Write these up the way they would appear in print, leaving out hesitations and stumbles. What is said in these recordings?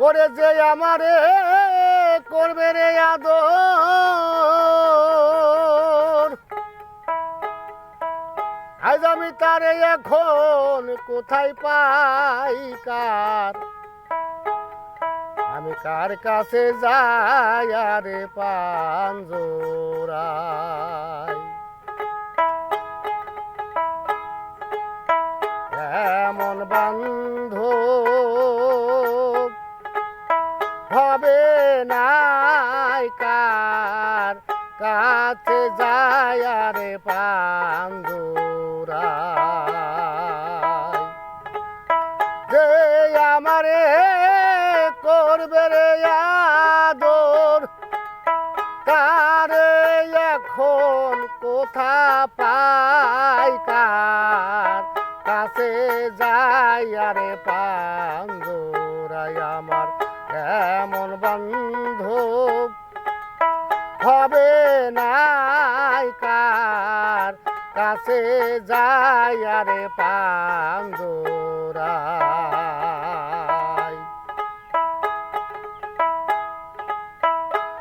ওরে যে আমারে করবে রে আদর, আজ আমি তারে এখন কোথায় পাই, আমি কার কাছে যাই আরে পাঞ্জরায়। এমন বান্ধব হবে নাই, কার কাছে যাই আরে পাঞ্জরায়। যে আমারে করবে রে আদর, তারে এখন কোথা পাই, কার কাছে যাই আরে পাঞ্জরায়। আমার এমন বান্ধব হবে নাই, কার কাছে যাই আরে পাঞ্জরায়।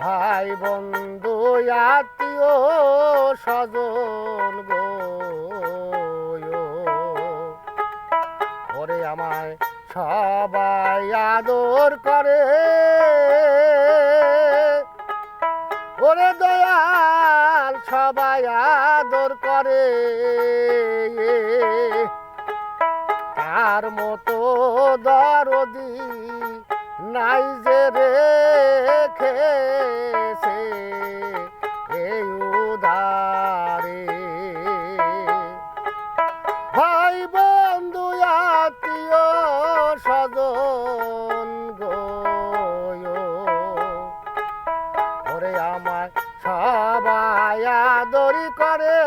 ভাই বন্ধু আত্মীয় স্বজন গো, ওরে আমায় সবাই আদর করে, ওরে দয়াল সবাই আদর করে, তার মতো দরদি নাই যে রেখেছে এই উদারে। ভাই বন্ধু আত্মীয় স্বজন গো, ওরে আমায় সবাই আদরি করে,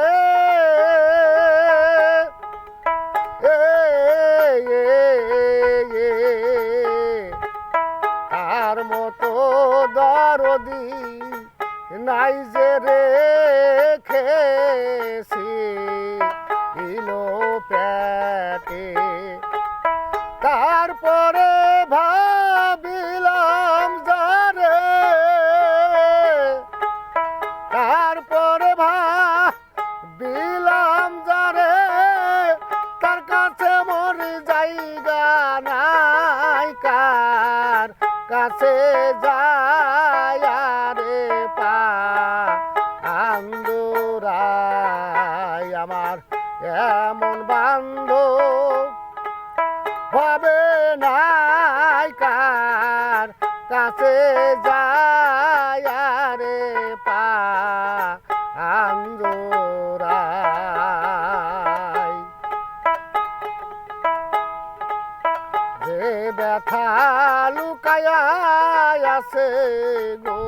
তার মতো দরদি নাই যে রেখেছি ইলো পেটে। তারপরে ভাবিলাম যারে, তারপরে ভাবিলাম যারে, তার কাছে মোর জায়গা নাই, কার কাছে যায় রে পাঞ্জরায়। আমার এমন বান্ধব হবে নাই, কার কাছে যায় রে পাঞ্জরায়। যে ব্যথা লুকায়া আছে গো,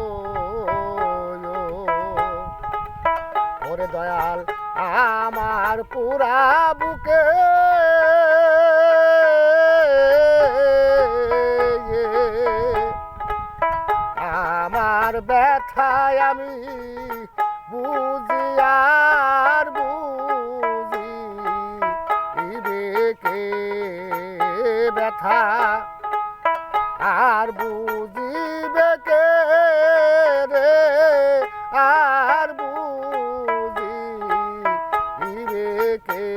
ওরে দয়াল আমার পুরা বুকে, আমার ব্যথায় আমি বুঝি আর বুঝি কে ব্যথা, আর বুঝিবে কে রে, আর বুঝিবে কে।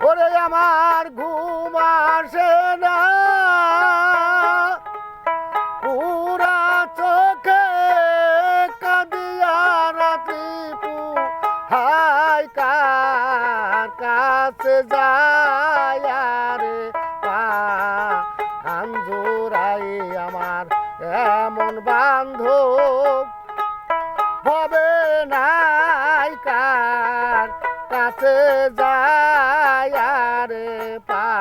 ওরে আমার ঘুম আসে না, পুরা চোখে কাঁদিয়া রাত্রি হাই, কার কাছে যায় রে পাঞ্জরায়। আমার এমন বান্ধব হবে নাই, কার কাছে যায় রে পাঞ্জরায়।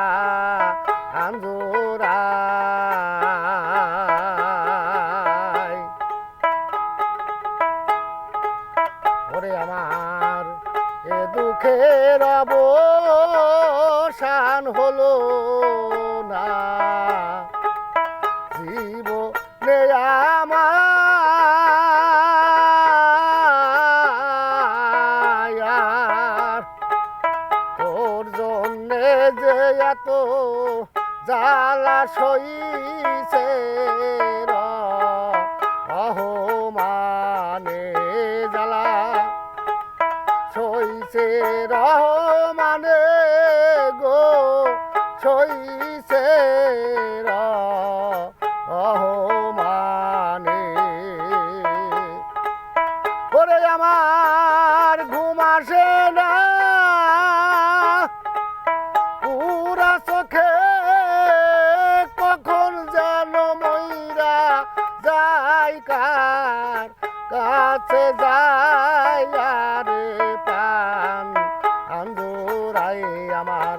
ওরে আমার এ দুঃখের অবসান হলো না, জীবনে আমার তোর জন্যে যে এত জ্বালা সইছে রহমানে জ্বালা সইছে রহমানে গো সইছে রহমানে ওরে আমার ঘুম আসে না পুরা চোখে কখন যেন ময়রা যাই কার কাছে যাই আরে পান আন্দুরাই আমার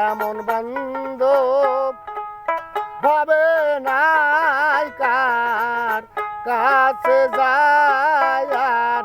এমন বান্ধব ভাবে নাই কার কাছে যায়